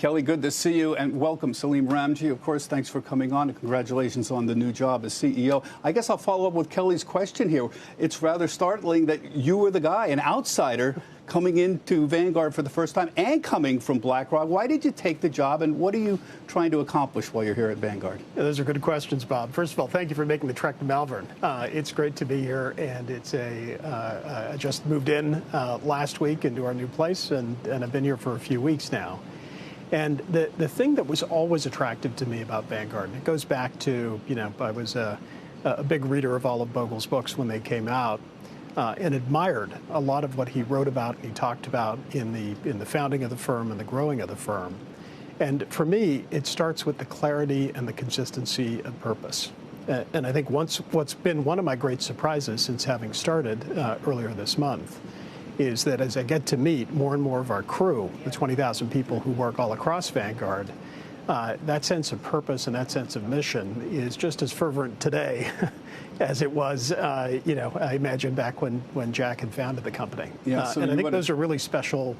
Kelly, good to see you, and welcome, Salim Ramji. Of course, thanks for coming on, and congratulations on the new job as CEO. I guess I'll follow up with Kelly's question here. It's rather startling that you were the guy, an outsider, coming into Vanguard for the first time and coming from BlackRock. Why did you take the job, and what are you trying to accomplish while you're here at Vanguard? Yeah, those are good questions, Bob. First of all, thank you for making the trek to Malvern. It's great to be here, and I just moved in last week into our new place, and I've been here for a few weeks now. And the thing that was always attractive to me about Vanguard, and it goes back to, I was a big reader of all of Bogle's books when they came out, and admired a lot of what he wrote about and he talked about in the founding of the firm and the growing of the firm. And for me, it starts with the clarity and the consistency of purpose. And I think what's been one of my great surprises since having started earlier this month is that as I get to meet more and more of our crew, the 20,000 people who work all across Vanguard, that sense of purpose and that sense of mission is just as fervent today as it was, I imagine back when Jack had founded the company. Yeah, so and I think those are really special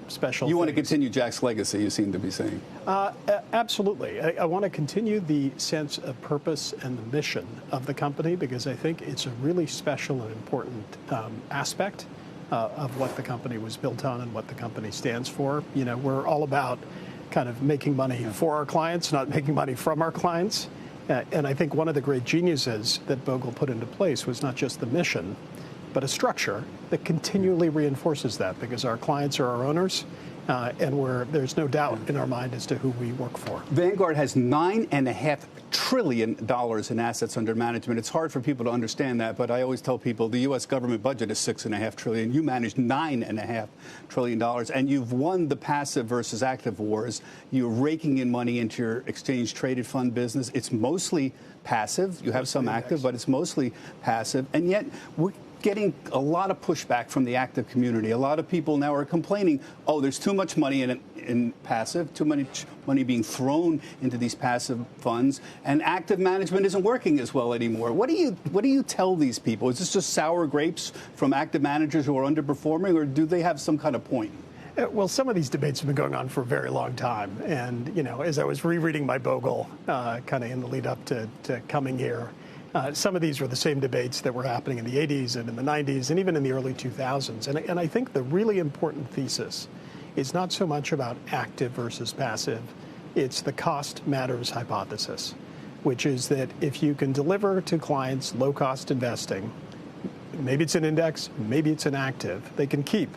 You want to continue Jack's legacy, you seem to be saying. Absolutely. I want to continue the sense of purpose and the mission of the company because I think it's a really special and important aspect of what the company was built on and what the company stands for. We're all about kind of making money for our clients, not making money from our clients. And I think one of the great geniuses that Bogle put into place was not just the mission, but a structure that continually reinforces that because our clients are our owners. And there's no doubt in our mind as to who we work for. Vanguard has $9.5 trillion in assets under management. It's hard for people to understand that, but I always tell people the U.S. government budget is $6.5 trillion. You manage $9.5 trillion, and you've won the passive versus active wars. You're raking in money into your exchange-traded fund business. It's mostly passive. You have some active, but it's mostly passive, and yet we're getting a lot of pushback from the active community. A lot of people now are complaining, oh, there's too much money in passive, too much money being thrown into these passive funds, and active management isn't working as well anymore. What do you tell these people? Is this just sour grapes from active managers who are underperforming, or do they have some kind of point? Well, some of these debates have been going on for a very long time. And, as I was rereading my Bogle kind of in the lead up to coming here, some of these were the same debates that were happening in the 80s and in the 90s and even in the early 2000s. And I think the really important thesis is not so much about active versus passive. It's the cost matters hypothesis, which is that if you can deliver to clients low-cost investing, maybe it's an index, maybe it's an active, they can keep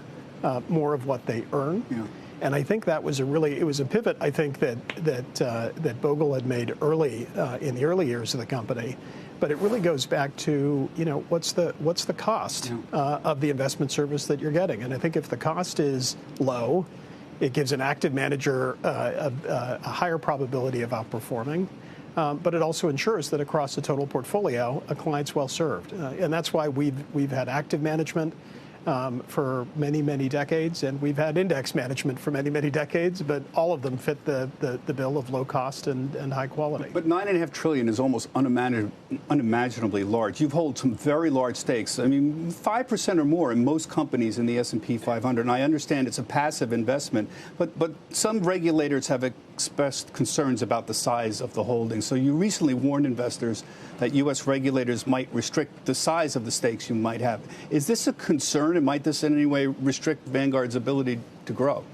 more of what they earn. Yeah. And I think that was it was a pivot, I think, that Bogle had made early in the early years of the company. But it really goes back to, what's the cost of the investment service that you're getting? And I think if the cost is low, it gives an active manager a higher probability of outperforming. But it also ensures that across the total portfolio, a client's well served. And that's why we've had active management for many, many decades, and we've had index management for many, many decades, but all of them fit the bill of low cost and high quality. But $9.5 trillion is almost unimaginably large. You've held some very large stakes. I mean, 5% or more in most companies in the S&P 500. And I understand it's a passive investment, but some regulators have expressed concerns about the size of the holding. So you recently warned investors that U.S. regulators might restrict the size of the stakes you might have. Is this a concern, and might this in any way restrict Vanguard's ability to grow?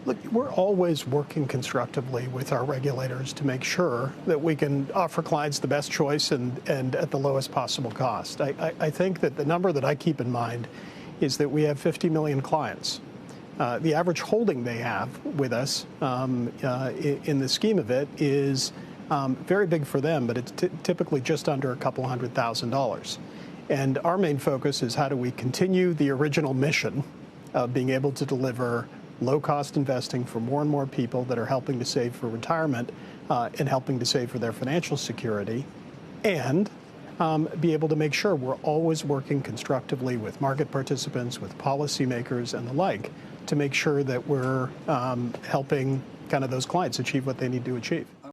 Look, we're always working constructively with our regulators to make sure that we can offer clients the best choice and at the lowest possible cost. I think that the number that I keep in mind is that we have 50 million clients. The average holding they have with us in the scheme of it is very big for them, but it's typically just under a couple $100,000. And our main focus is how do we continue the original mission of being able to deliver low-cost investing for more and more people that are helping to save for retirement and helping to save for their financial security, and be able to make sure we're always working constructively with market participants, with policymakers and the like, to make sure that we're helping kind of those clients achieve what they need to achieve.